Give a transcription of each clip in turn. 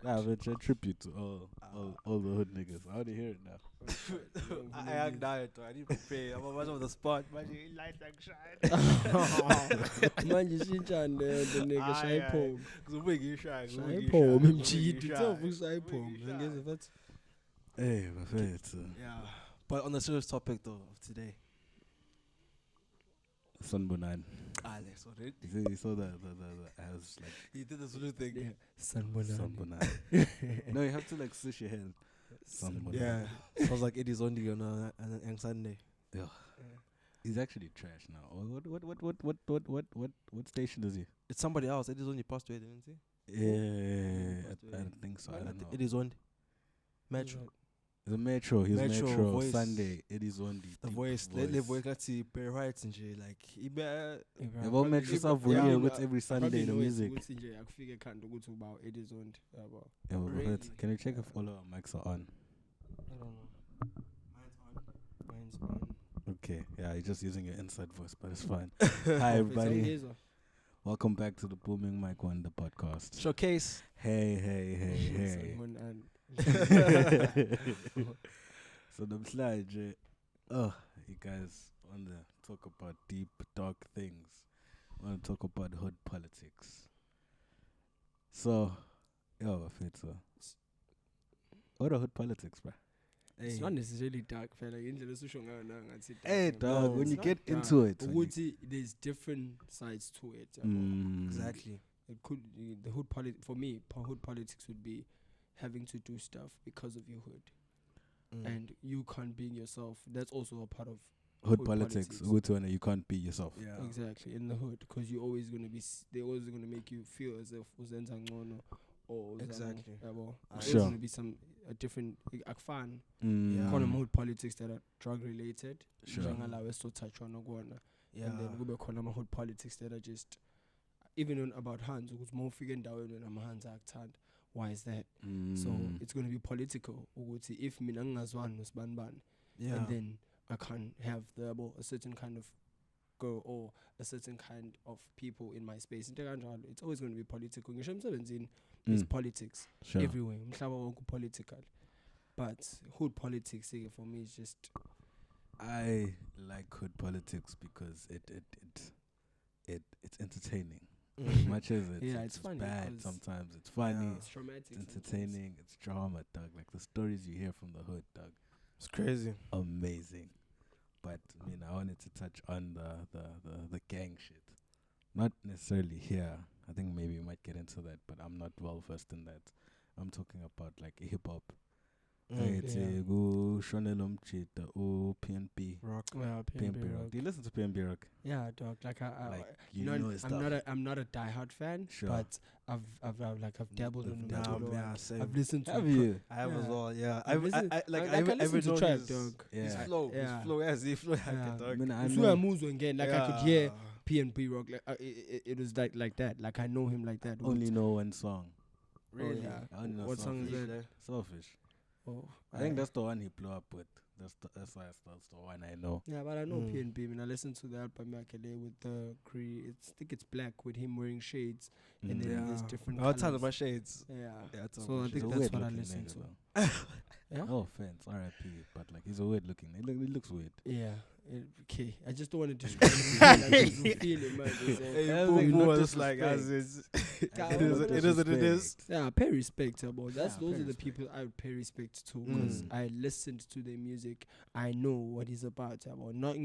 Nah, but a tribute to all the hood niggas. I want to hear it now. I act diet. I need to pray. I'm much of the spot. Much light and shine. Man, you see, John, the nigga shy pole. So we get shy. Shy pole. I'm cheating. Shy pole. I guess if that's. Hey, my favorite. Yeah. But on the serious topic though of today. Sunbunan. So You saw the I was like he did the Zulu thing. Yeah. Sunbunan. No, you have to like switch your hand. Sunbunan. Yeah. Sounds like it is only on Sunday. Yeah. He's actually trash now. What station is he? It's somebody else. It is only passed away, didn't he? Yeah, I don't think so. I don't know. It is only Metro. The Metro. He's Metro. Voice. Sunday. It is only The voice. They voice like to pay rights and shit. Like he better. They've all met yourself with every Sunday the music. I can't do about it is on. Yeah, really? Can you check if all our mics are on? I don't know. Mine's on. Okay, yeah, you're just using your inside voice, but it's fine. Hi, everybody. Welcome back to the BoomMicWonder podcast. Showcase. Hey. So the slide, you guys want to talk about deep, dark things. Want to talk about hood politics. So, what are hood politics, bruh? It's not necessarily dark, fella. Hey, dog, when you get into it. There's different sides to it. Exactly. It could the hood politics for me. Hood politics would be having to do stuff because of your hood, and you can't be yourself. That's also a part of hood politics. You can't be yourself. Yeah, exactly. In the hood, because you're always gonna be. They're always gonna make you feel as if or exactly. There's gonna be a different fan. Hood politics that are drug related. Sure. Touch on yeah. And then we be hood politics that are just even about hands. Because more figuring down when I'm hands act hand. Why is that? So it's going to be political. If minangazwan was ban, and then I can't have a certain kind of girl or a certain kind of people in my space. It's always going to be political. Is politics everywhere. Political, but hood politics for me is just. I like hood politics because it's entertaining. As much as it's funny, bad sometimes, it's funny, it's traumatic, it's entertaining, it's drama, dog. Like the stories you hear from the hood, dog. It's crazy. Amazing. But I wanted to touch on the gang shit. Not necessarily here. I think maybe we might get into that, but I'm not well versed in that. I'm talking about like hip hop. It's Shonelum Chita PNP Rock. PNP Rock. Do you listen to PNP Rock? Yeah, dog. Like I'm not a diehard fan, sure. But I've dabbled in same. I've listened to. Have you? I have as well. Yeah, I listen to trap, dog. Yeah. His flow. He flow. I moves again. Like I could hear PNP Rock. Like it was like that. Like I know him like that. Only know one song. Really? Yeah. I only know What song is that? Selfish. Oh, I think that's the one he blew up with. That's why that's the one I know. Yeah, but I know PNP. I listened to the album with the I think it's black with him wearing shades, and then there's different. I'll tell my shades. Yeah. So I think that's what I listen to. Yeah. No offense, R.I.P. But like he's a weird looking. He looks weird. Yeah. Okay. I just don't want to describe it. You feel it, man. It's like as it is what it is. Yeah, pay respect about those are the people I would pay respect to because I listened to their music. I know what he's about. Not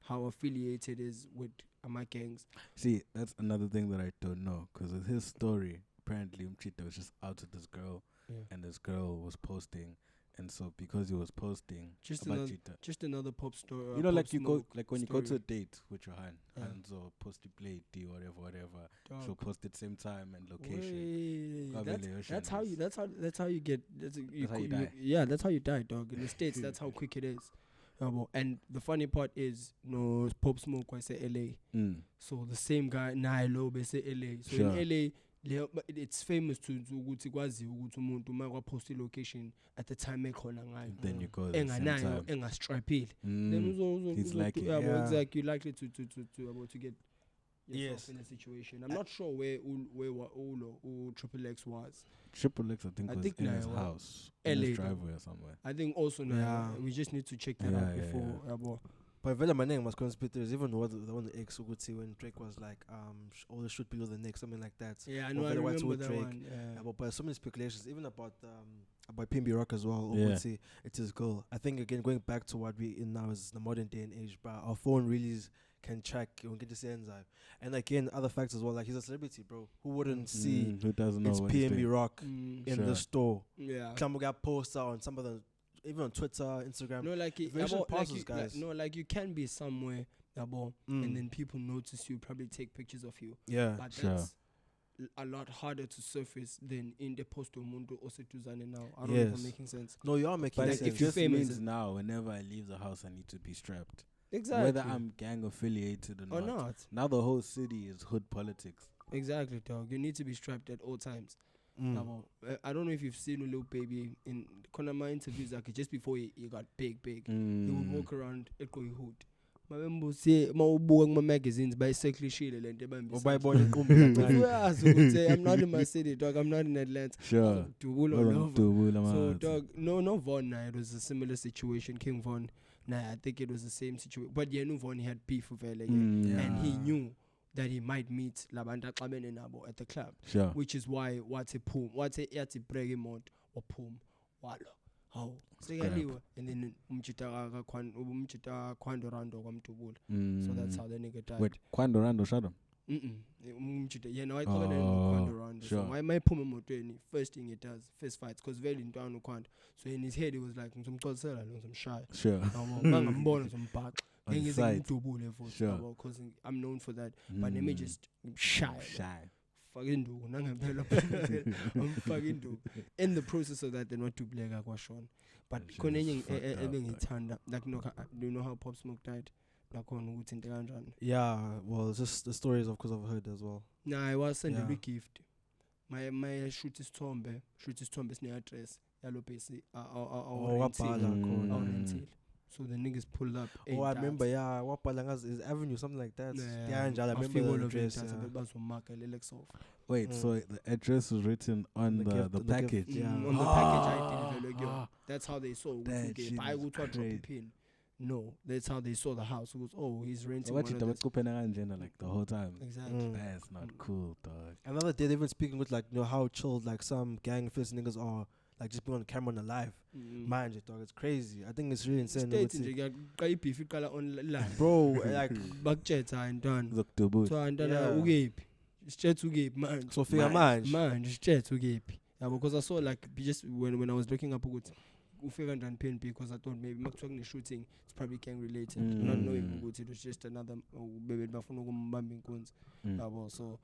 how affiliated is with my gangs. See, that's another thing that I don't know because with his story, apparently Mchita was just out with this girl, and this girl was posting. And so, because he was posting just about another pop story. Like you go, like when you go to a date with your hands or post you play D whatever. Dog. She'll post at same time and location. That's how you get. That's how you die. Yeah, that's how you die, dog. In the States, that's how quick it is. And the funny part is, Pop Smoke I say LA. So the same guy Nilo be say LA. So in LA. It's famous to ukuthi kwazi ukuthi umuntu uma post location at the time ekhona ngayo. Then you go the same time. Engastripile. Then he's like exactly. You likely to get yourself in a situation. I'm not sure where Ulo or Triple X was. Triple X, I think was in his house, in his driveway or somewhere. I think also now we just need to check that out before. But vele maningi mas conspirators, even the one the ex ukuthi when Drake was like all the shoot below the neck, something like that. Yeah, I know. I remember that one. But so many speculations, even about PNB Rock as well. Say it's his girl. I think again going back to what we in now is the modern day and age, but our phone really can track and get this enzyme. And again, other facts as well. Like he's a celebrity, bro. Who wouldn't see? Who doesn't know it's what PNB Rock in the store? Yeah, Klamu got posts on some of the. Even on Twitter, Instagram. No, like guys. Like you can be somewhere, and then people notice you, probably take pictures of you. Yeah, but that's a lot harder to surface than in the post mundo or setuzane now. I don't know if I'm making sense. No, you are making sense. But if you're famous now, whenever I leave the house, I need to be strapped. Exactly. Whether I'm gang affiliated or not. Now the whole city is hood politics. Exactly, dog. You need to be strapped at all times. I don't know if you've seen a little baby in Konama interviews like just before he got big. He would walk around at Koi Hood. Mabembo say ma magazines basically shile lento ebambisa. I'm not in my city, dog. I'm not in Atlanta. Sure. So dog, no Von, it was a similar situation. King Von, I think it was the same situation. But Von he had beef with LA and he knew that he might meet Labanda Klamen Nabo at the club. Sure. Which is why what's a bregi mode or pum walo. Oh. And then Kwando Rando Kwamtubul. So that's how the nigga died. Wait, Kwando Rando shot him? Yeah, no, I call it Kwando Rando. Sure. So my puma moto first thing it does, first fights, because very down Kwando. So in his head it was like some shy. Sure. I'm born some back. Sure. Because I'm known for that. But let me just shy. Fucking do. I'm fucking do. In the process of that, they're not too black was shown. But like do you know how Pop Smoke died? Yeah, well, it's just the stories of course I've heard as well. Nah, I was sent a gift. My shoot is tombe near address. Yellow PC. So the niggas pulled up. I remember, what Palangas is Avenue, something like that. I remember the address. Wait, so the address was written on the package? On the package, I did. That's how they saw. No, that's how they saw the house. It was, he's renting one of like the whole time. Exactly. That's not cool, dog. Another day, they've been speaking with like, how chilled like some gang first niggas are. Like just being on camera and alive. Mind it, dog. It's crazy. I think it's really insane. Bro, like budget and done. Look to boot. So and then straight to gape, man. So figure man, straight to gape. Yeah, because I saw like just when I was looking up good and PNP because I thought maybe Max talking the shooting it's probably gang related. Not knowing it was just another baby so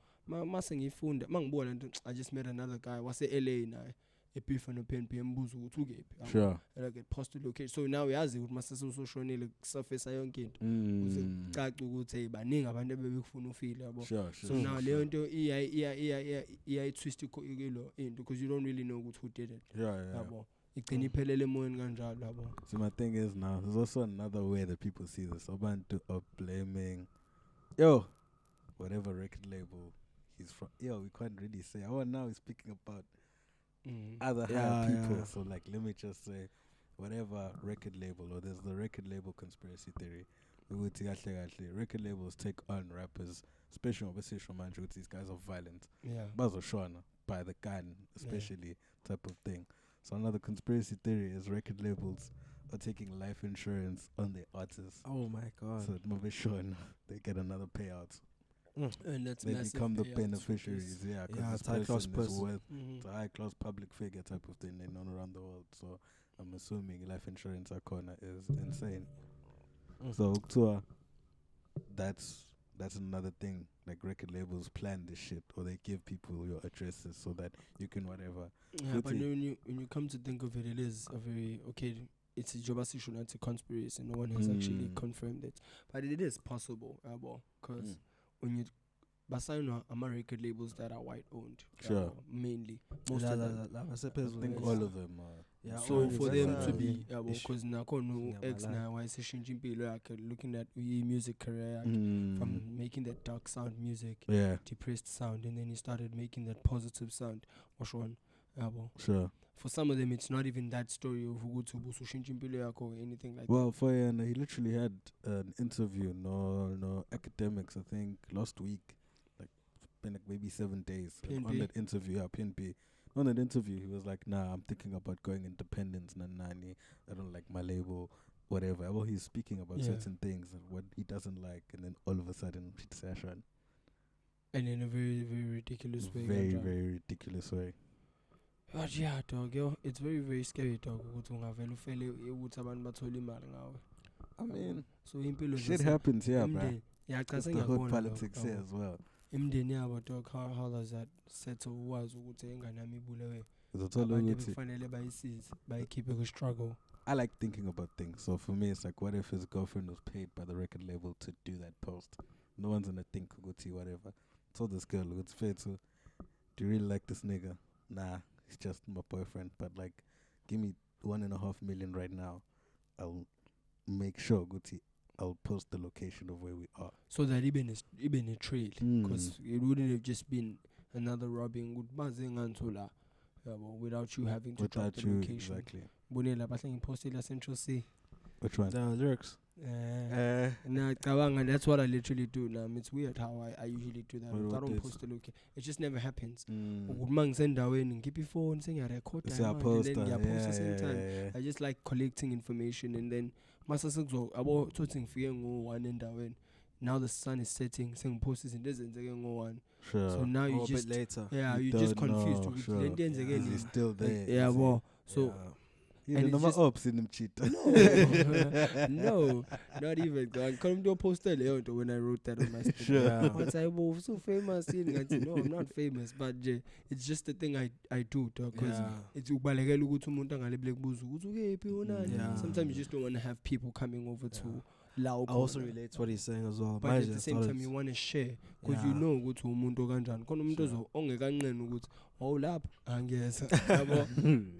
I just met another guy was LA now. A beef and a PNP mbuzu utuge. Sure. Like a postal location. So now we has it with my social show surface I young kid. Sure. So now Leonto EI twist in because you don't really know who did it. Yeah. So my thing is now there's also another way that people see this abantu of blaming whatever record label he's from. We can't really say. Now he's speaking about other people. So like let me just say whatever record label or there's the record label conspiracy theory. Record labels take on rappers, especially obviously these guys are violent. By the gun especially type of thing. So another conspiracy theory is record labels are taking life insurance on their artists. Oh my god. So they get another payout. And that's they become the beneficiaries, because high class person. It's a high class public figure type of thing they known around the world. So I'm assuming life insurance corner is insane. So that's another thing. Like record labels plan this shit, or they give people your addresses so that you can whatever. Yeah, but when you come to think of it, it is a very it's a job issue, not a conspiracy. No one has actually confirmed it, but it is possible, because when you Basino are record labels that are white owned, sure, mainly most of them. I think all of them are. Yeah, So for them to be, ish. because nakhona X Ngiyabala. now wayeseshintsha impilo yakhe, looking at music career yakhe, from making that dark sound music, Yeah, depressed sound, and then he started making that positive sound. Washwan, sure. for some of them, it's not even that story of ukuthi ubushintsha impilo yakho or anything like Well, for Yana, he literally had an interview, no academics, I think, last week, like, been like maybe 7 days. And on PNP? that interview, PNP. On that interview, he was like, nah, I'm thinking about going independent, nani, I don't like my label, whatever. Well, he's speaking about certain things and what he doesn't like, and then all of a sudden, it's session. And in a very, very ridiculous way. Very, very ridiculous way. But yeah, dog, yo, it's very, very scary, dog. Ukuthi ungavela ufele ukuthi abantu bathole imali ngawe. I mean, so impilo shit happens here, bro. Yeah, It's the hood politics here as well. Imndeni yabo, dog, how does that settle wazi ukuthi ingane yami ibulewe? Uzothola Abantu ukuthi kufanele bayisize, bayikhiphe ku-struggle. I like thinking about things. So for me, it's like, what if his girlfriend was paid by the record label to do that post? No one's gonna think, Guti, whatever. Told this girl, it's fair to, do you really like this nigga? Nah, he's just my boyfriend. But like, give me 1.5 million right now. I'll make sure, Guti, I'll post the location of where we are. So that even a trail, because it wouldn't have just been another robbing without you having to drop the location. Exactly. Bunela, I think posted la Central C. Which one? The lyrics. Nah, that's what I literally do now. It's weird how I usually do that. I don't post the location. It just never happens. Send away and keep your phone, saying I record It's and post then post yeah, at the same time. yeah. I just like collecting information, and then about talking for one and when now the sun is setting, saying posts in this and one. Sure. So now you just a bit later. Yeah, You you just don't confused. know, With sure. Lenden's again. Is he still there? Yeah, Is he- well, so You and know, it's my just- ops in them cheat. no, not even. I couldn't do a poster when I wrote that on my status. Sure. But I was so famous. No, I'm not famous, but it's just the thing I do, because it's ubalekela ukuthi umuntu angalebele kubuza ukuthi ukephi unani. Yeah. Sometimes you just don't want to have people coming over to lao. I also relate to what he's saying as well. But at the same time, you want to share, because you know ukuthi umuntu kanjani. Khona umuntu ongekanqeni ukuthi lapho angiyeza.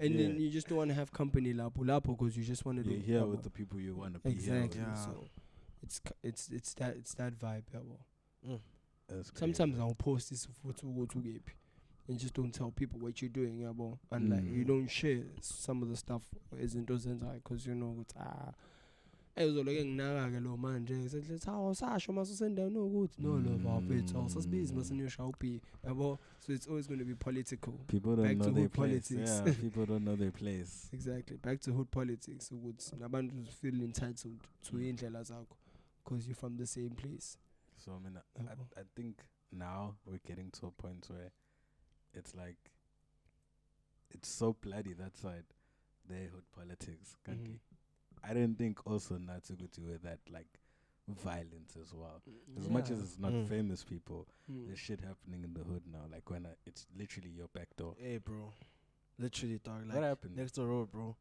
And then you just don't want to have company lapho because you just want to do. You're here with the people you want to be Exactly. here Yeah. So it's that vibe, yabo. with. Sometimes I'll post this for to go to Gape and just don't tell people what you're doing, yabo. And like you don't share some of the stuff isn't because you know it's ezoke nginaka lo manje sethi awusasho masusenda no ukuthi no bafethu awusasibizi masiniyosha uphi yabo. So it's always going to be political. People don't Back know to their hood place. politics. Yeah, people don't know their place. Exactly, back to hood politics ukuthi nabantu feel entitled to indlela zakho because you're from the same place. So I mean, I think now we're getting to a point where it's like it's so bloody that side, their hood politics. I didn't think also Natsuguti were that like violent as well. As much as it's not famous people, there's shit happening in the hood now. Like when it's literally your back door. Hey, bro. Literally, dog. Like, What happened? next door road, bro.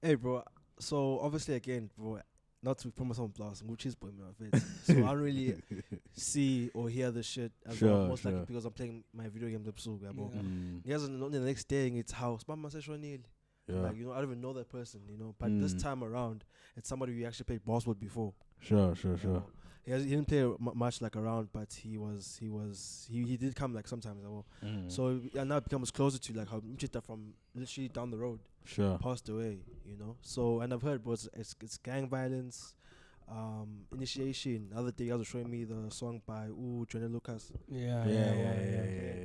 Hey, bro. So, obviously, again, bro, not to promise on blast, Gucci's putting me on face. So, I don't really see or hear the shit as well. Most likely because I'm playing my video games episode, bro. Yes, and the next day in its house, Mama says, like, you know, I don't even know that person, you know. But this time around, it's somebody we actually played boss with before. Sure. He didn't play much like around, but he did come like sometimes. So and now it becomes closer to like how Mchita from literally down the road passed away, you know. So and I've heard, bro, it's gang violence, initiation. The other day, you guys were showing me the song by Johnny Lucas. Yeah.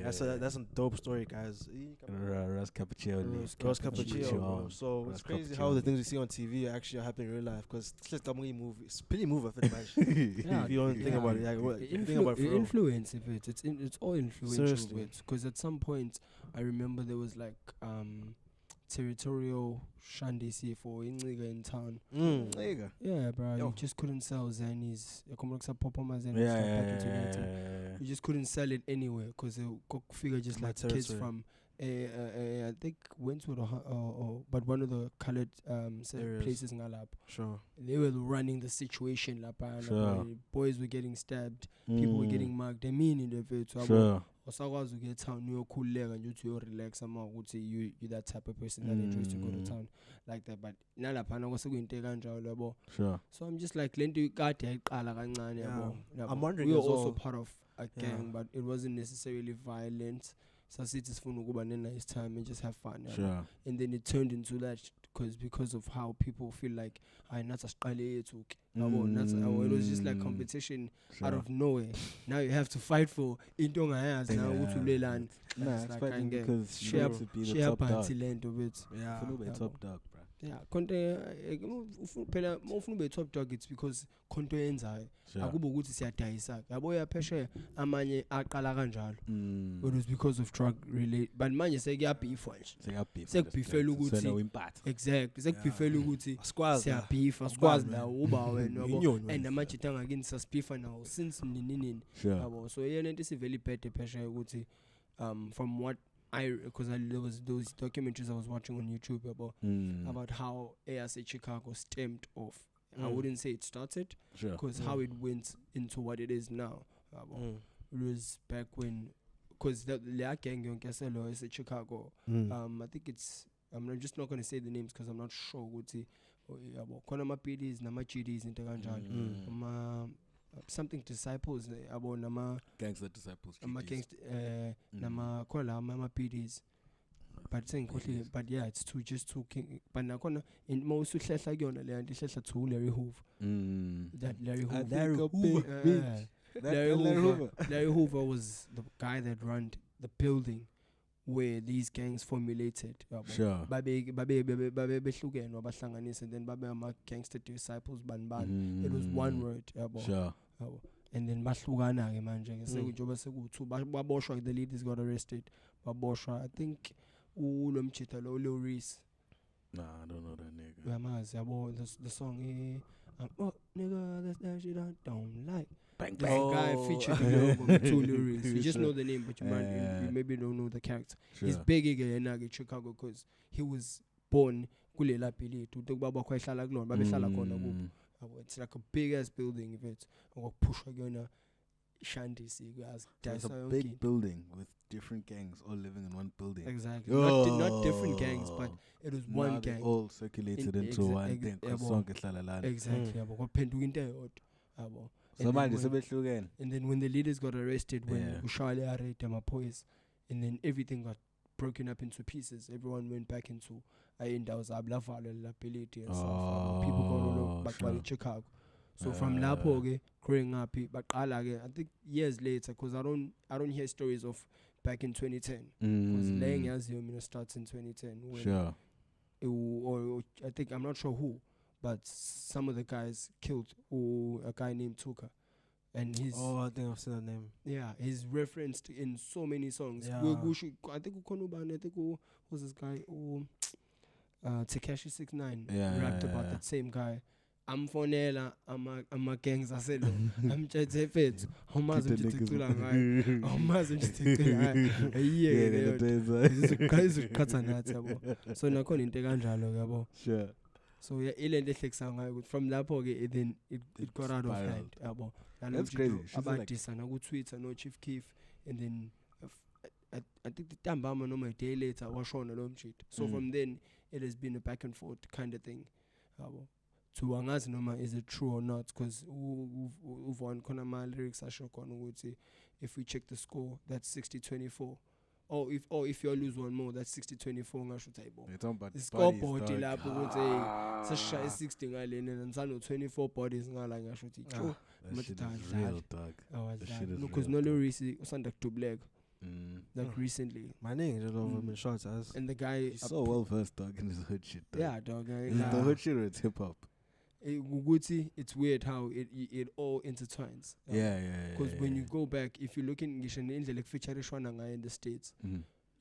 That's a dope story, guys. Ras Cappuccino. Ras Cappuccino, bro. So it's crazy how the things we see on TV actually happen in real life. Because it's just a movie. It's pretty movie, I think. If you don't think about it, like, think about it. For Influence of it. It's all influential. Seriously. Because at some point, I remember there was like territorial shandisi for Inziga in town. Yeah, bro. You just couldn't sell Zannies. You just couldn't sell it anywhere because they got figure just like kids from I think Wentworth but one of the colored places in Alab. Sure. They were running the situation. Boys were getting stabbed. People were getting mugged. They mean in the video. usakwazi ukuya town uyokhululeka nje uthi uyo-relax ama ukuthi you that type of person that enjoys to go to town like that, but nalaphana kwasekuyinto kanjalo yabo. Sure. So I'm just like lento kade yayiqala kancane yabo. I'm wondering we were as also well. part of a gang, but it wasn't necessarily violent. Sasithi sifuna ukuba nice time and just have fun. Yabo. Sure. And then it turned into that because of how people feel like it was just like competition out of nowhere. Now you have to fight for into ngayazi now uthulelana. Nah, it's fighting because you share have to be the top dog. Yeah, Top dog, bro. Yeah, phela ufuna ube top dog, it's because konto yenzayo akubo ukuthi siyadayisa yabo yapheshe amanye aqala kanjalo. It was because of drug related, but manje sekuyabhifwa nje sekubhifela ukuthi exactly sekubhifela ukuthi siyabhifa sikwazi la uba wena yabo, and amajita ngakini sasibhifa now since nini yabo. So yena into isiveli bad pheshe ukuthi from what because there was those documentaries I was watching on YouTube about how ASA Chicago stamped off. I wouldn't say it started, because how it went into what it is now. It was back when, because the gang in Caselo is Chicago. I think it's, I'm just not going to say the names because I'm not sure what it is. Konama PDs, Nama GDs, in Teganjal. Something disciples about nama gangster disciples nama gangster nama kola mama PDs, but saying but yeah, it's just talking. But nakona in most uhlehla kuyona le nto ihlehla to Larry Hoover. That Larry Hoover was the guy that ran the building where these gangs formulated. Sure. Babe behlukene wabahlanganisa, and then babe ama gangster disciples ban. It was one word. Sure. And then bahlukana ke manje njengoba sekuthu baboshwa, the leaders got arrested, baboshwa. I think lo mchita lo Reese. Nah, I don't know that nigga. Yamazi yabo the song oh nigga that shit I don't like. Bang This bang. guy featured the two lyrics. You just know the name, but you maybe don't know the character. Sure. He's big again in Chicago because he was born kulela pili to talk about kwahlala kulona babehlala khona kubo. It's like a big ass building, if it's push again shanty see guys. It's a big building with different gangs all living in one building. Exactly. Not different gangs, but it was now one gang. All circulated into one thing. Exactly. And then when the leaders got arrested, when Ushale arrested Mapois, and then everything got broken up into pieces. Everyone went back into there was Ablavala ability and stuff. People got all back to Chicago. So from Lapo, growing up, but I think years later, because I don't hear stories of back in 2010. Because laying as you starts in 2010. When or I think, I'm not sure who, but some of the guys killed a guy named Tuka. And he's I think I've seen that name. Yeah, he's referenced in so many songs. Yeah. I think who's this guy? Tekashi 69 rapped about that same guy. I'm Fonela, I'm a gangs I said I'm just fit. How much did you take to like? How much did you take to yeah, guys cut on that. So now can you Sure. So yeah, from that point, then it got out of hand. That's crazy. About this and I would tweet and no Chief Keef, and then I think the time Bama no my day later was shown alone shit. So from then it has been a back and forth kind of thing. To Wangas Noma, is it true or not? Because one Konama lyrics are shown would say if we check the score, that's 60-24. Or if you lose one more, that's 60-24 ngasho table. The scoreboard lapho ukuthi seshaye 60 ngale and sano 24 bodies ngala ngasho ukuthi cho real dog. Because no Reese usanda kudubleka like recently. My name is over shots as and the guy he's so well versed dog in his hood shit. Dog. Yeah, dog. Is it the hood shit or it's hip hop? It's weird how it all intertwines. Yeah. Because when you go back, if you look in English and like feature in the States,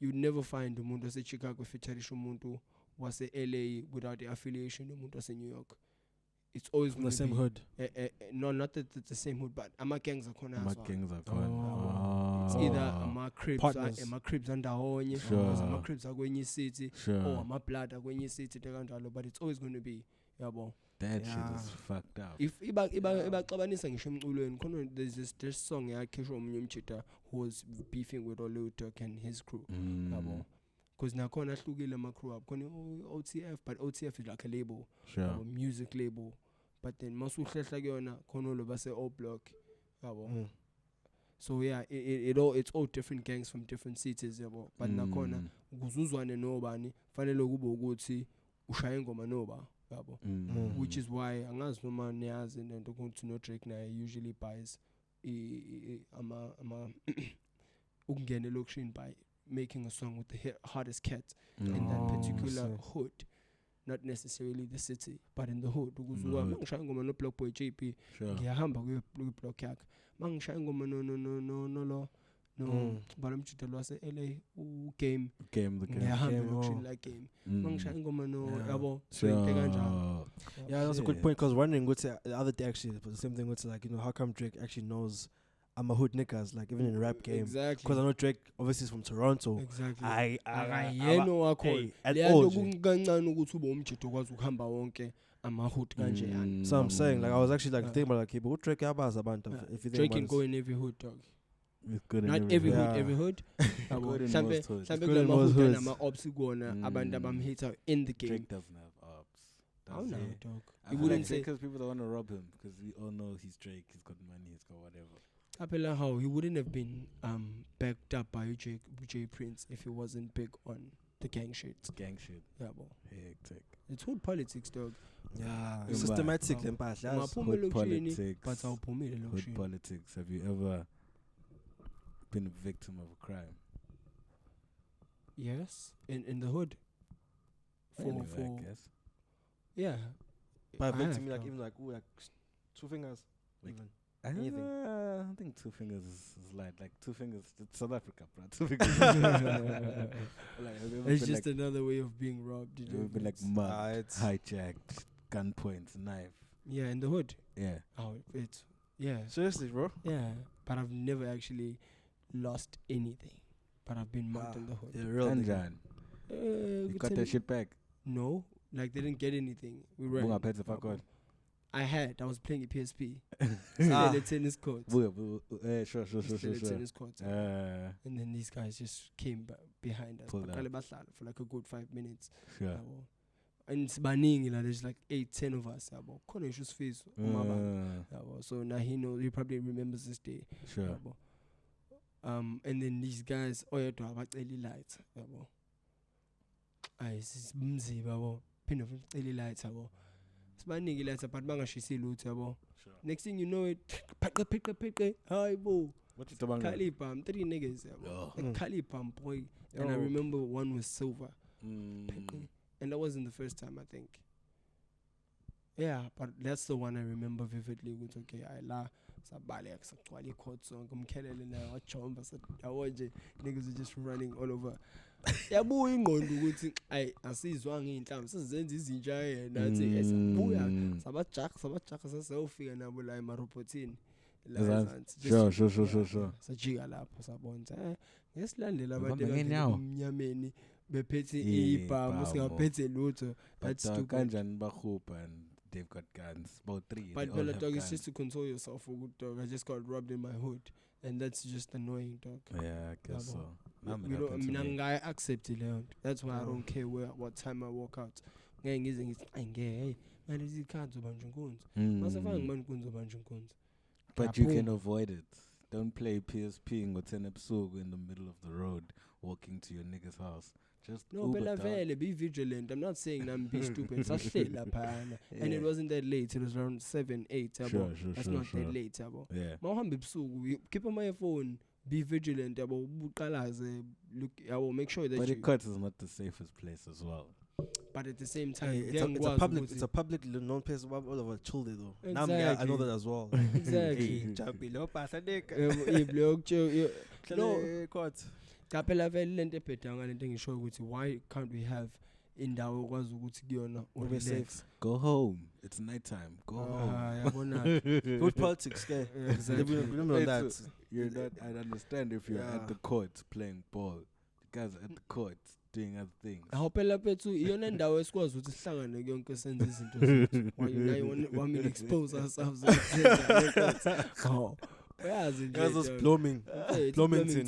you'd never find umuntu ose Chicago feature umuntu was LA without the affiliation umuntu ose New York. It's always the same hood. No, not the same hood, but ama gangs akhona as well. It's either ama Crips under honye, or ama Crips akwenye city, or ama Blood akwenye city kanjalo, but it's always going to be yabo. That shit Yeah. is fucked up. If ibaxabanisa ngisho emculweni khona there's this song yakhishwa omunye umjita who was beefing with Olutok and his crew yabo because nakhona ahlukile ama crew up khona OTF but OTF is like a label Sure. music label but then masuhlehla kuyona khona lo base O Block yabo so yeah it's all different gangs from different cities yabo but nakhona ukuzuzwane nobani fanele kube ukuthi ushaya ingoma noba yabo which is why angazi noma niyazi into ukuthi no Drake naye usually buys ama ukungena elokushini by making a song with the hardest cat in that particular hood, not necessarily the city but in the hood ukuzuka mangishaya ingoma no Block Boy JP ngiyahamba kwi block yakhe mangishaya ingoma no balamjita lwase LA game ngiyahamba lokushini la game mangishaya ingoma no yabo so into kanjalo. Yeah, that's a good point because wondering what's the other day actually but the same thing what's like, you know, how come Drake actually knows I'm a hood niggas, like even in the rap game. Exactly. Because I know Drake obviously is from Toronto. Exactly. Akayeno wakho. Leyo kungancane ukuthi ube umjito kwazi ukuhamba wonke ama hood kanje yani. So I'm saying like I was actually like thinking about like but what Drake yabazi abantu if you think Drake about can go in every hood dog. Not every hood. Mhlambe kulama hood nama ops kuona abantu abamhita in the game. Drake doesn't have ops. How now dog? You wouldn't say because people don't want to rob him because we all know he's Drake, he's got money, he's got whatever. Apela how he wouldn't have been backed up by J Prince if he wasn't big on the gang shit. Yeah, bo. Hectic. It's hood politics, dog. Yeah, systematic impact. Hood politics. But Hood politics. Have you ever been a victim of a crime? Yes, in the hood. Anyway, I guess. Yeah. By victim, like even like two fingers, like, even. I think 2 fingers is light. Like 2 fingers, it's South Africa, bro. 2 fingers. It's just like another way of being robbed. It would be like mugged, hijacked, gunpoint, knife. Yeah, in the hood. Yeah. Oh, it's Seriously, bro. Yeah, but I've never actually lost anything. But I've been mugged in the hood. Yeah, real John. You got that shit back? No, like they didn't get anything. We ran. I was playing a PSP. Still at the tennis court. Sure. Tennis court. And then these guys just came behind us for like a good 5 minutes. Sure. And it's banning, there's like 8-10 of us. So now he probably remembers this day. Sure. And then these guys, to have early lights. It's mzi, pin of early lights. Spanning lights apart bangashisi lutho yabo. Next thing you know it hi bo. What is the bang? Kalipam 3 niggas yabo. Kalipam boy. And I remember one was silver. And that wasn't the first time I think. Yeah, but that's the one I remember vividly. With okay, I la sabale actually court song kumkhelele na wachomba sawaje niggas are just running all over. Yabuya ingqondo ukuthi asizwa ngeinhlamba sizenza izinja yena athi esabuya sabajaka sasewufika nabo la emarobotini sure sajika lapho sabona ngesilandela abantu emnyameni bephethe ibhamu singaphethe lutho that's too kanjani bakhupha and they've got guns about 3 but the dog is just to console yourself for good dog. I just got robbed in my hood and that's just annoying dog. Yeah, I guess so. I accept it. That's why I don't care what time I walk out. But you can avoid it. Don't play PSP and go 10 episodes in the middle of the road walking to your nigga's house. Just be vigilant. I'm not saying I'm be stupid. And it wasn't that late. It was around 7, 8. Sure, that's not that late. Yeah. Keep on my phone. Be vigilant. Look. Make sure that. But the court is not the safest place as well. But at the same time, it's a public known place all over children though. Exactly. Now I know that as well. Exactly. No court. Kapela vele lento ephetanga lento engisho ukuthi why can't we have indawo okwazi ukuthi kuyona we're safe. Go home. It's nighttime. Go home. Yabona. Good politics there. Exactly. Remember that. You're not. I understand if you're at the court playing ball. The guys are at the court doing other things. Phela phethu iyona ndawo esikwazi ukuthi sihlangane yonke senze izinto zethu. Why you want me to expose ourselves? Oh. Uyazi nje. Guys was blooming. Bloomington.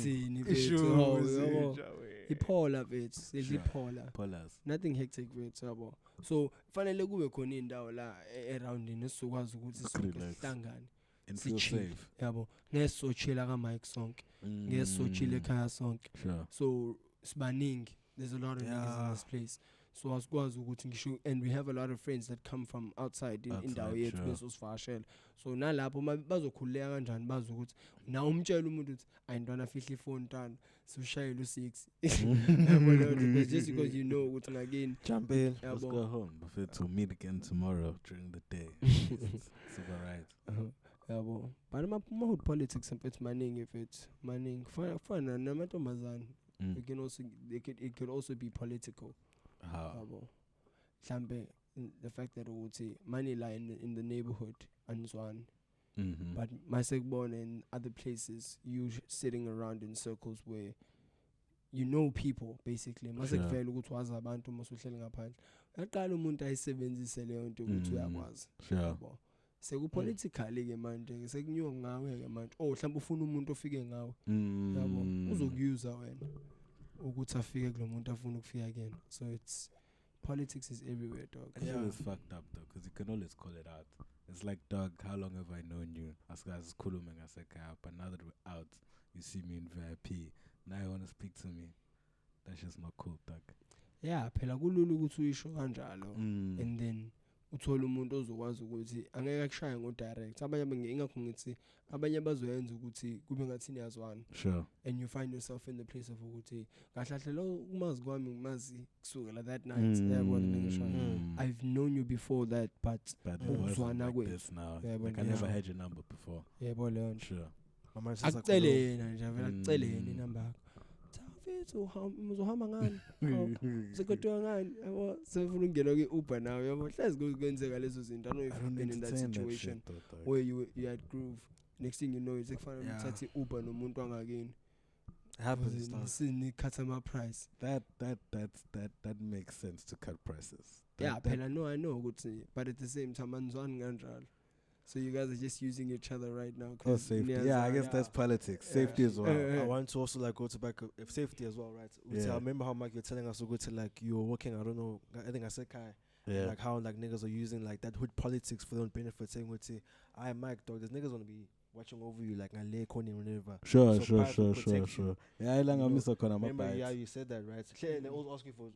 Iphola vethu, siyiphola. Polars. Nothing hectic vethu yabo. So fanele kube khona indawo la around nesizokwazi ukuthi sihlangane. And feel safe. Yabo. Ngesochila ka Mike sonke. Ngesochile ekhaya sonke. Sure. So sibaningi. There's a lot of niggas in this place. So asikwazi ukuthi ngisho, and we have a lot of friends that come from outside indawo yethu bezosivashela. So nalapho bazokhuleka kanjani bazi ukuthi na umtshela umuntu ukuthi ayintwana fihla ifone ntana sishayela u6. Because just because you know ukuthi ngakini jump in. Let's go home before to meet again tomorrow during the day. It's alright. Yabo. But ama politics empethu maningi mfethu. Maningi. Fana namantombazane. It could also be political. How? Mhlambe the fact that ukuthi money lie in the neighborhood and so on. But masekubona in other places you sitting around in circles where you know people basically. Masekuvela ukuthi wazi abantu masuhleli ngaphandle. Yaqala umuntu ayisebenzise leyo nto ukuthi uyakwazi. Sure. Sekupolitically ke manje sekunyuka ngawe ke manje. Oh mhlawumbe ufuna umuntu ofike ngawe. Yabo. Uzokuyuza wena ukuthi afike kulomuntu afuna ukufika kuyena. So it's politics is everywhere, dog. Yeah, it's fucked up though, because you can always call it out. It's like, dog, how long have I known you? As guys kuluming as but now that we're out, you see me in VIP. Now you want to speak to me. That's just not cool, dog. Yeah, phela kulula ukuthi uyisho kanjalo. And then uthola umuntu ozokwazi ukuthi angeke akushaya ngo direct. Abanye ingakho ngithi abanye bazoyenza ukuthi kube ngathi niyazwana. Sure. And you find yourself in the place of ukuthi kahle lo umazi kwami ngimazi kusukela that night. I've known you before that, but uzwana like this now. Like I never had your number before. Yebo leyo nto. Sure. Akucelena nje vela akucelena inamba yakho. Mfethu uzohamba ngani? Sekodwa ngani? Yabo sefuna ungena ke Uber nawe yabo hlezi kwenzeka lezo zinto. I know if you've been in that situation where you had groove. Next thing you know it's ekufana uthathe Uber nomuntu angakini. Happens Sini cut my price. That makes sense to cut prices. Phela no, I know ukuthi, but at the same time anzwani kanjalo. So you guys are just using each other right now. Oh, safety. Yeah, I guess that's politics. Safety as well. I want to also like go to back if safety as well, right? I remember how Mike you're telling us to go to like you were working. I don't know. I think I said Kai. Yeah. Like how like niggas are using like that hood politics for their own benefit. Saying would say, "I Mike, dog. There's niggas gonna be watching over you like a lay corner whenever." Sure. Yeah, I like miss a corner. Remember, yeah, you said that, right? Clearly, they always asking for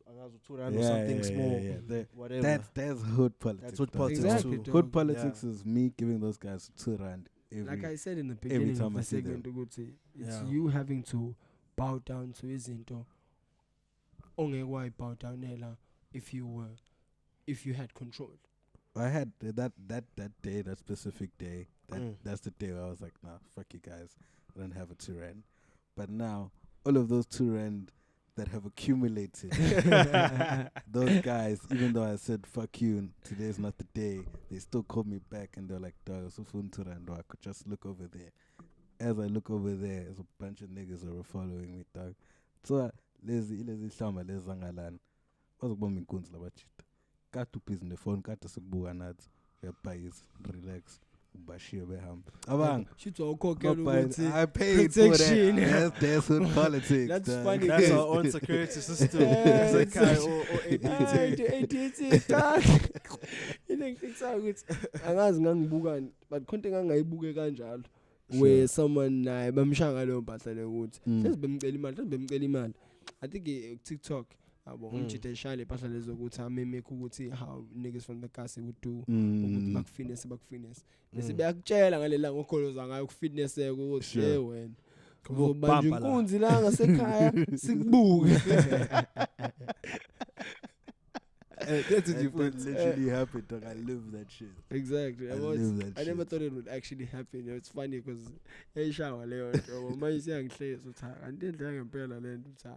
$2 or something small. Yeah. Whatever. That's hood politics. That's hood politics exactly, too. Hood politics is me giving those guys $2 every. Like I said in the beginning time of the I see segment, it's you having to bow down to izinto. Onge why bow down ela if you had control. I had that day, that specific day. That's the day where I was like, nah, fuck you guys. I don't have a $2. But now, all of those $2 that have accumulated, those guys, even though I said, fuck you, and today's not the day, they still call me back and they're like, dog, so $2, I could just look over there. As I look over there, there's a bunch of niggas that were following me, dog. So, lezi hlamba lezi zangalana. Bazokubamba inkunzi labachita. Katu pis in the phone, katu sikubuka nathi. Uyabhayisa, relax. Ubashiya behamba. Abang. I paid protection. For that. That's hood politics. That's dog. funny. That's our own security system. It's like Kai or ADT. Angazi ngangibuka but konke ngangayibuke kanjalo. Where someone bamshanga leyo mpahla leyo ukuthi sesibemcela imali. I think TikTok umjita eshayile ipahla lezo ukuthi amemeke ukuthi how niggas from the kasi would do ukuthi bakufitness bese bayakutshela ngalela ngokholoza ngayo ukufitness ukuthi wena uzobanja inkunzi la ngasekhaya sikubuke. That's what literally happened, dog. I live that shit. Exactly. I never thought it would actually happen. It's funny because shower leyo nto manje siyangihleza uthi andidla ngempela lento uthi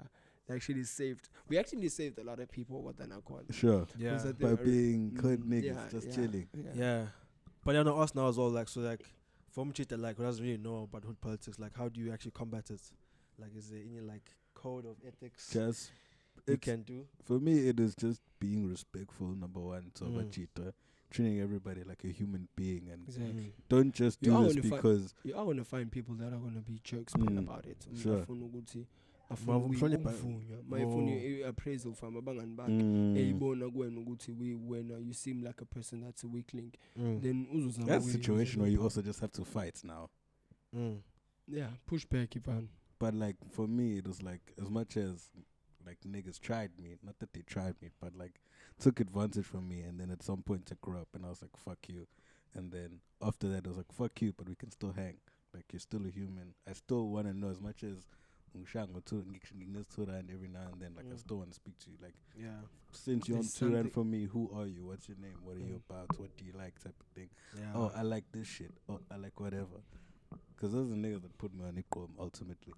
actually saved. We actually saved a lot of people what they're not called. Sure. Yeah. By being hood niggas, just chilling. Yeah. But I know us now as well, like so like from Chita like who doesn't really know about hood politics, like how do you actually combat it? Like is there any like code of ethics? Just you can do. For me, it is just being respectful. Number one, so Mm. treating everybody like a human being, and Exactly. don't just You are do this gonna because You are gonna find people that are gonna be jerks man about it. Sure. Afuna ukuthi Mhlawumbe ukuvunywa mayifuna appraisal from abangani bakhe Mm. eyibona kuwena ukuthi wena you seem like a person that's a weak link, then uzozama that's a situation where you also just have to fight now. yeah, push back ifana. But like for me, it was like as much as like niggas tried me, not that they tried me, but like took advantage from me, and then at some point I grew up and I was like, fuck you. And then after that I was like, fuck you, but we can still hang. Like you're still a human. I still wanna know, as much as and every now and then, like I still want to speak to you. Like since you're on Turan for me, who are you? What's your name? What are you about? What do you like? Type of thing. Oh, I like this shit. Oh, I like whatever. Because those are the niggas that put me on Ikom ultimately.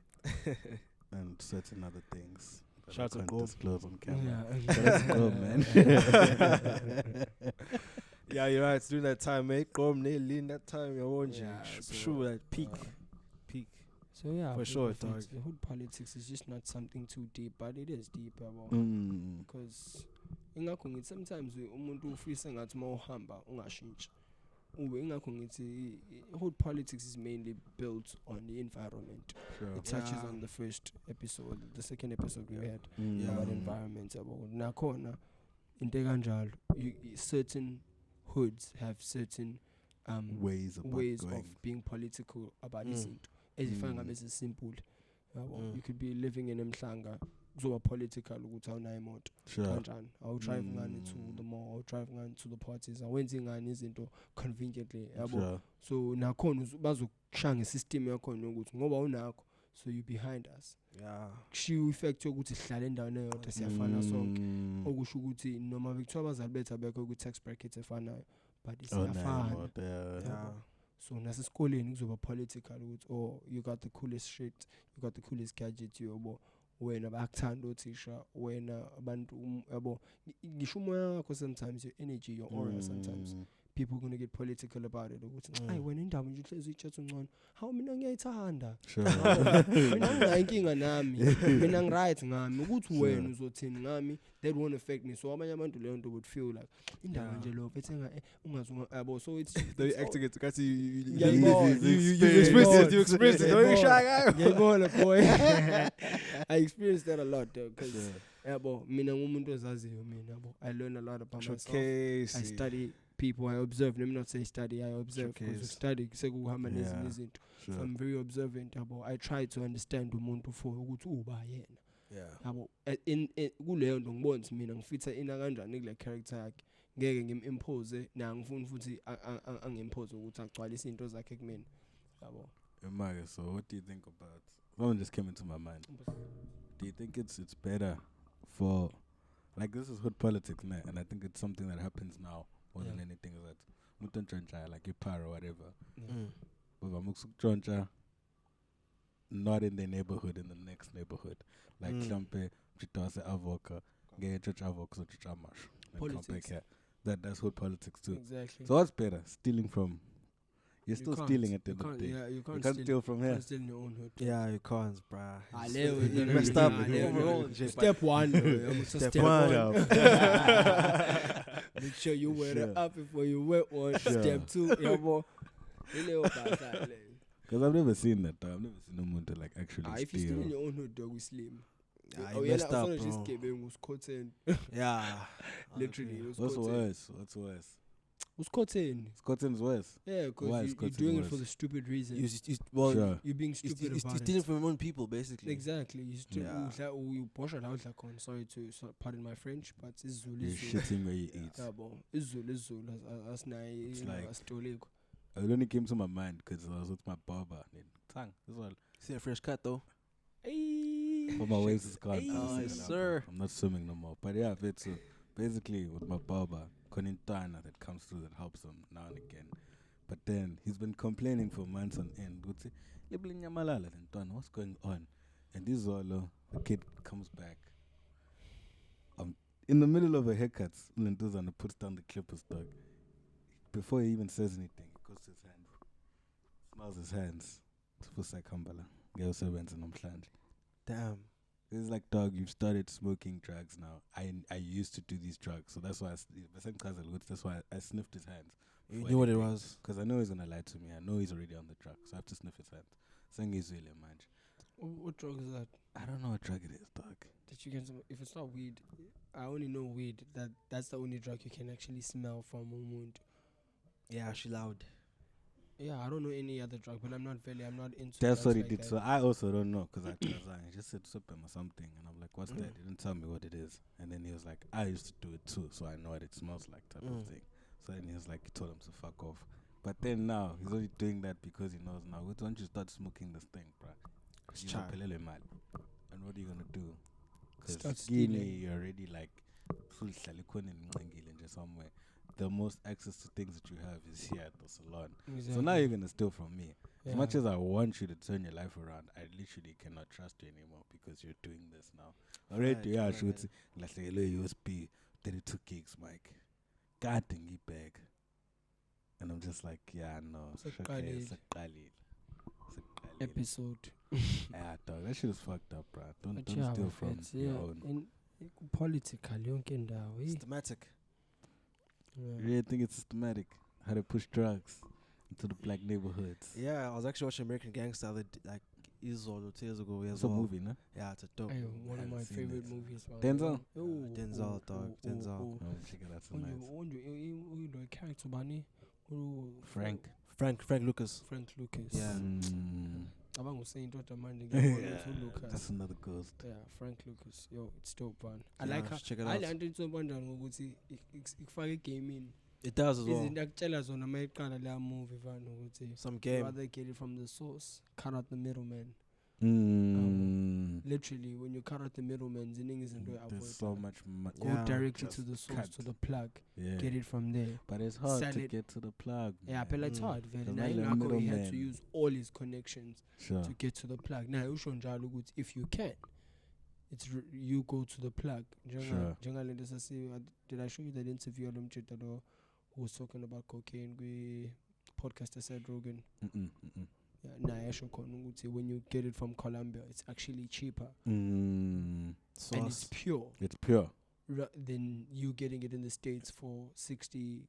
And certain other things. Shout out to Gom. disclose on camera. Yeah. Shout out to Gom, man. Yeah, you're right. It's during that time, mate. Gom, lean that time. I want you. Yeah, so, Sure, that peak. So yeah, For sure, dog. the hood politics is just not something too deep, but it is deep, because ingakho ngithi sometimes umuntu ufisa ngathi mawuhamba ungashintshi. Ube ingakho ngithi hood politics is mainly built on the environment. Sure. It touches on the first episode, the second episode we had about environment. Nakhona into kanjalo, certain hoods have certain ways of being political about izinto. Ezifana ngabe simple. You could be living in Mhlanga, kuzoba political ukuthi awunayo imoto. Kanjani? I'll drive ngani to the mall, I'll drive ngani to the parties. Awenzi ngani izinto conveniently, yabo. So nakhona bazokushaya ngesystem yakhona ukuthi ngoba unakho, so you behind us. Yeah. Kushiya effect yokuthi sihlala endaweni eyodwa siyafana sonke. Okusho ukuthi noma bekuthiwa abazali bethu abekho ku tax bracket efanayo, but isiyafana. Yeah. So nasesikoleni kuzoba political ukuthi you got the coolest shit, you got the coolest gadget, yobo wena bakuthanda othisha, wena abantu yabo ngisho umoya wakho, sometimes your energy, your aura, sometimes people going to get political about it ukuthi hayi wena indaba nje uhlezi ichatha ungcono, hawu mina ngiyayithanda, mina nginayinkinga nami, mina ngiright ngami, ukuthi wena uzothini ngami, that won't affect me. So abanye abantu leyo nto would feel like indaba nje lo bethenga ungazunga yabo. So it's they acting it kasi you express it don't you shy guy. Ngiyabona boy. I experienced that a lot though, because yabo mina ngumuntu ozaziyo mina yabo. I learn a lot about myself. I study people, I observe. Let me not say study, I observe, because study sekuhamba nezinye izinto. So I'm very observant yabo. I try to understand umuntu for ukuthi uba yena. Yabo in kuleyo nto ngibona ukuthi mina ngifitha ina kanjani kule character yakhe. Ngeke ngimimpose na ngifuna futhi angimpose ukuthi agcwalise into zakhe kumina. Yabo. Emage, so what do you think about, someone just came into my mind. Do you think it's better for, like, this is hood politics now, and I think it's something that happens now more than anything, is that mutonchoncha, like your par or whatever, but vamuksukchoncha not in their neighborhood, in the next neighborhood, like mhlambe mchitawase avoka ngeke church avoka so church amash, and come back here. That's hood politics too. Exactly. So what's better, stealing from, you're still stealing at the end of the day. Yeah, you can't steal from here. You can't steal in your own hood. Yeah, you can't, bruh. You messed up. Step one. Step one. Make sure you wear it up before you wear one. Step two. Because I've never seen that. I've never seen no one to like actually steal. If you steal in your own hood, dog, we slim. You messed up, bro. Just came was cotton. Yeah. Literally. What's worse? What's cotton? Cotton's worse. Yeah, because you're doing it for the stupid reason. You're being stupid about it. You're stealing from your own people, basically. Exactly. You push it out like on. Sorry to pardon my French, but it's Zulu. You're shitting where you eat. Yeah, bon. It's Zulu. That's nice. It only came to my mind because I was with my barber. Tang, this one. See a fresh cut though. Hey. But my waves is gone. Yes, sir. I'm not swimming no more. But yeah, so basically with my barber, Konintana that comes through that helps him now and again. But then he's been complaining for months on end. Would say, what's going on? And this is all the kid comes back. In the middle of a haircut, Lentuzana puts down the clippers, dog. Before he even says anything, he goes to his hands, smells his hands. It's for Sakambala. Girl servants and I'm Damn. It's like, dog, you've started smoking drugs now. I used to do these drugs, so that's why that's why I sniffed his hands. You knew what it was. Because I know he's gonna lie to me. I know he's already on the drug, so I have to sniff his hands. Saying he's really man. What drug is that? I don't know what drug it is, dog. Did you get some? If it's not weed, I only know weed. That's the only drug you can actually smell from a wound. Yeah, she loud. Yeah, I don't know any other drug, but I'm not into. That's what he like did. that. So I also don't know because he just said Supem or something, and I'm like, "What's that?" He didn't tell me what it is, and then he was like, "I used to do it too, so I know what it smells like," type of thing. So then he was like, he told him to fuck off. But then now he's only doing that because he knows now. Why don't you start smoking this thing, bruh? You're man. And what are you gonna do? Because you're already like full somewhere. The most access to things that you have is here at the salon. Exactly. So now you're gonna steal from me. Yeah. As much as I want you to turn your life around, I literally cannot trust you anymore because you're doing this now. Already, yeah, I should say, like a USB, 32 gigs, Mike. God dang bag. And I'm just like, yeah, no. It's a episode. Yeah, dog, that shit is fucked up, bro. Don't steal from your own. Political, yonke ndawo. Systematic. Yeah. You really think it's systematic? How to push drugs into the black neighborhoods? Yeah, I was actually watching American Gangster like years or 2 years ago. It's a movie, no? Yeah, it's a dope. Ayo, movie. one of my haven't seen favorite it. movies. Denzel, dog. Denzel. Oh, check it out tonight. When the character bani, Frank. Frank Lucas. Frank Lucas. Yeah. Abang was saying Dr. Manding. That's another ghost. Yeah, Frank Lucas. Yo, it's dope, man. I Yeah, like how check it I out. learned so much ukuthi ikufake game in. It does as well. Izinto akutshela zona mayiqala la movie van ukuthi Some game. rather get it from the source, cut out the middleman. Literally, when you cut out the middleman, There's so much go Yeah. directly to Just the source, cut. to the plug, Yeah. get it from there. But it's hard Sell to it. get to the plug. Yeah, but it's hard. Very. The Now right he had to middleman. use all his connections Sure. to get to the plug. Now if you can, you go to the plug. Sure. Did I show you that interview who was talking about cocaine? We podcaster said Rogan. Yeah, when you get it from Colombia, it's actually cheaper and it's pure. It's pure. Than you getting it in the States for $60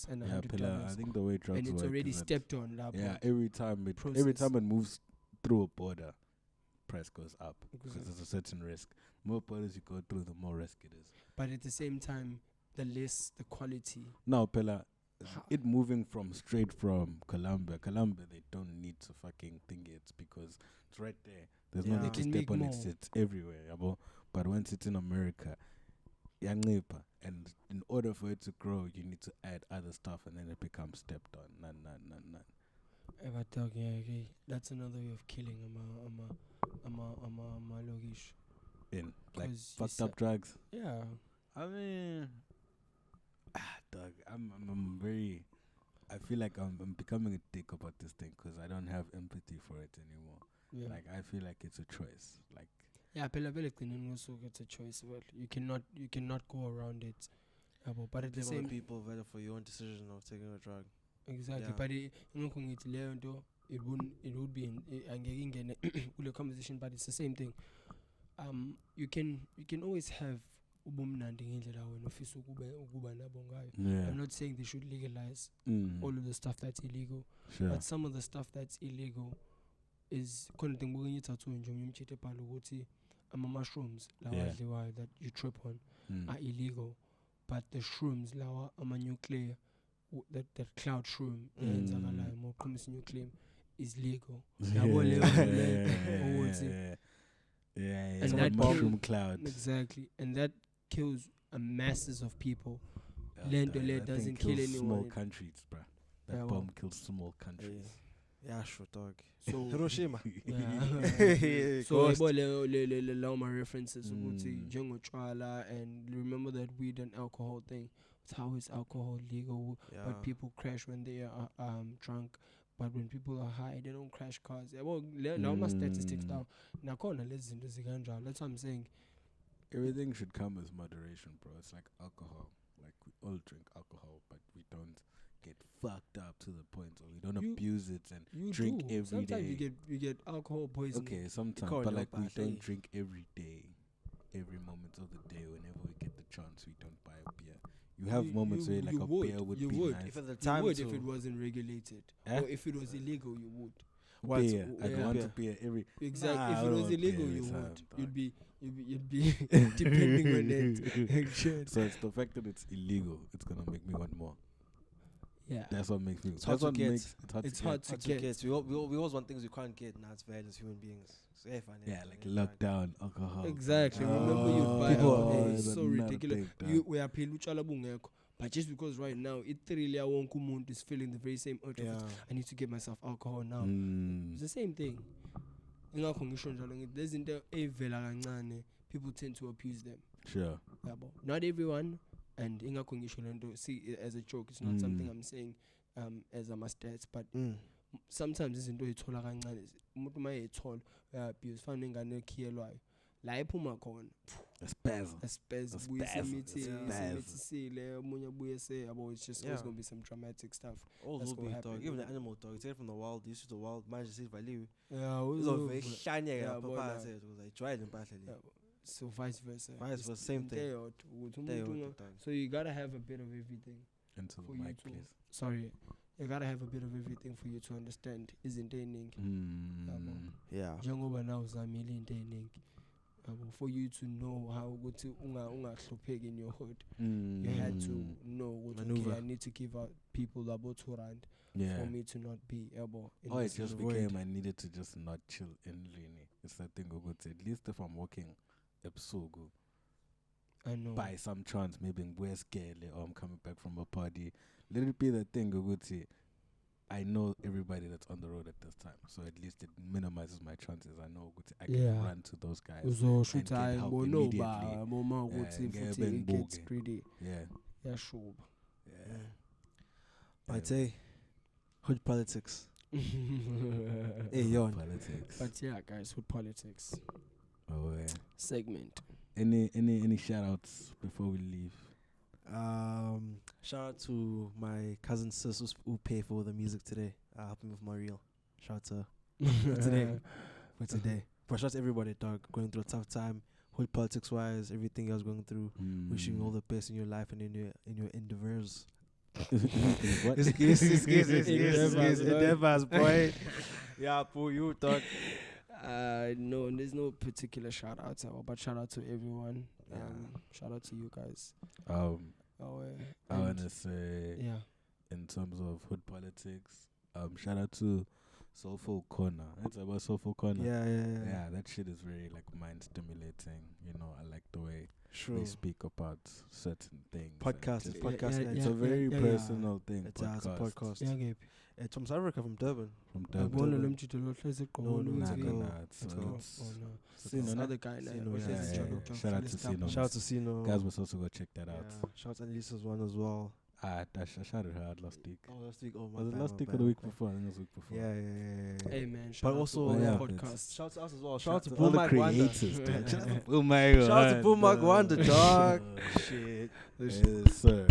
and Yeah, Pilla, I $100, think the way drugs and it's work already is that- stepped on. Yeah, every time it moves through a border, price goes up because there's a certain risk. More borders you go through, the more risk it is. But at the same time, the less the quality. Now, Pella, it moving straight from Colombia, they don't need to fucking think it because it's right there. There's no Yeah. need to They step can on make it. It's everywhere. Yabo. But once it's in America, yangipa, and in order for it to grow, you need to add other stuff, and then it becomes stepped on. None. Ever talk, yeah, that's another way of killing a logish. In like 'Cause you fucked up drugs. Yeah. I mean, dog, I'm very. I feel like I'm becoming a dick about this thing because I don't have empathy for it anymore. Yeah. Like I feel like it's a choice. Like Yeah, Pella also gets a choice. Well, you cannot go around it. But at the same people voted for your own decision of taking a drug. exactly. Yeah. But it would be in a conversation, but it's the same thing. You can always have ubumnandi ngendlela wena ofisa ukuba nabo ngayo. yeah. I'm not saying they should legalize all of the stuff that's illegal, Sure. but some of the stuff that's illegal is khona ngibukeni ithathu nje umchithe phala ukuthi ama-mushrooms lawa Yeah. adliwayo that you trip on Mm. are illegal, but the shrooms lawa ama-nuclear that cloud shroom eyenzakalayo mawuqhumisa i-nuclear is legal. Yabo leyo ukuthi Yeah. And Some that mushroom kill- clouds. exactly, and that kills masses of people. Yeah, Land to that- land that doesn't thing kill kills anyone. Small countries, bruh. That Yeah, bomb well. kills small countries. Yeah, sure, dog. So Hiroshima. yeah. So Ghost. allow my references ukuthi Mm. njengotshwala, and remember that weed and alcohol thing. It's how is alcohol legal, Yeah. but people crash when they are drunk. But when people are high, they don't crash cars. Yeah, well, now my statistics down. Nakhona lezi zinto zikanjalo. That's what I'm saying. everything should come with moderation, bro. It's like alcohol. Like we all drink alcohol, but we don't get fucked up to the point, or we don't You- abuse it and You drink do. every Sometimes day. you get alcohol poisoning. Okay, sometimes, can't but help like we that, don't eh? drink every day, every moment of the day. Whenever we get the chance, we don't buy a beer. You have moments where like a beer would you be would. nice. If at the You time would to, if it wasn't regulated, Eh? or if it was illegal, you would. What? Beer. I'd Yeah. want Beer. a beer every. Exactly. Nah, I if it don't was want illegal, beer you every would. time, dog. You'd be depending on it. Shit. So it's the fact that it's illegal. It's gonna make me want more. Yeah. That's what makes me. It's hard That's to what get. makes it's hard It's to hard get. hard to to get. get. We always want things we can't get. Now it's bad as human beings. So yeah, fine, Yeah, like fine. lockdown, alcohol. Exactly. Oh, Remember, you'd buy people- alcohol. oh, It's it's so another ridiculous. thing, dog. We are paying utshwala bungekho, but just because right now it really won't umuntu is feeling the very same urge. Yeah. Of, I need to get myself alcohol now. Mm. It's the same thing. Ingakho ngisho njalo ngithi lezi zinto evela kancane, people tend to abuse them. Sure. Yabo. Not everyone, and ingakho ngisho lento, see as a joke. It's not something I'm saying as a stats, but sometimes izinto uyithola kancane. Umuntu mayethola uyabuse fana nengane ekhiyelwayo. La iphuma khona. Spaz. Espes That's buye bad. semithi That's bad. semithisile omunye buye se yabo, it's just always Yeah. gonna be some dramatic stuff. All That's will be gonna dog. happen. Even the animal dog. It's from the wild. You see the wild. Manje sivaliwe. Yeah, Uzovehlanyeka Yeah, papa bona. said ukuze ayijwayele impahla le. so vice versa. Vice It's versa, same into thing. eyodwa, ukuthi Day umuntu old unga- dog. so you gotta have a bit of everything Into the for you mic, to please. sorry, you gotta have a bit of everything for you to understand izinto eziningi. Yabo. Yeah. Njengoba nawe uzamile into eziningi, yabo, for you to know how ukuthi ungahlupheki in your hood, you had to know ukuthi, Maneuver. okay, I need to give out people about 2 rand Yeah. for me to not be able in Oh, it this just void. became I needed to just not chill in Lini. It's that thing of good. At least if I'm walking ebusuku I know. by some chance, maybe in Westgate or I'm coming back from a party, let it be the thing of good. I know everybody that's on the road at this time, so at least it minimizes my chances. I know ukuthi I can Yeah. run to those guys. Uzosho and ukuthi get hayi help bona immediately. uba uma ukuthi ngeke futhi it gets bengibuke. greedy, Yeah, yashuba. yeah. But hey, hood politics. Hey, yon. Politics. But yeah, guys, with politics Oh, yeah. segment. Any shout outs before we leave? Shout out to my cousin sis who paid for the music today. Helping with my reel. Shout out to her for today. But shout out to everybody, dog. Going through a tough time, hood politics wise, everything else going through. Wishing you all the best in your life and in your endeavors. What? Endeavors, boy. Yeah, for you, dog. No, there's no particular shout out, but shout out to everyone. Yeah. Shout out to you guys. I And wanna say yeah, in terms of hood politics, shout out to Soulful Corner. It's about Soulful Corner. Yeah. Yeah, that shit is very like mind stimulating. You know, I like the way Sure. they speak about certain things. and Podcast. just- It's podcast. Yeah, It's yeah, a very yeah. personal thing. It's a podcast. yeah, Gabe. It's from South Africa, from Durban. From Yabona Durban. lo mjito lo hlezi No, eqolo Nah, ukuthi nah, go. nah. It's, Let's go. it's oh no, Sino, this nah? other guy now. Sino, ohlezi yeah, ejolo yeah. to Shout out hlala to established. Sino. Shout out to Sino. Guys must also go check that out. Yeah. Shout out to Annalisa's one as well. I shouted her out last week. Oh, last week. Oh, my Was it bad, last my week or bad, the my week bad. before? I think it was the week before. Yeah. Hey man, But shout out also- to all yeah, the podcast. Shout out to us as well. Shout out to to all the BoomMicWonder. creators. dog. Shout out to BoomMicWonder. Shout out to BoomMicWonder, dog. Oh, Shit. Yes, sir.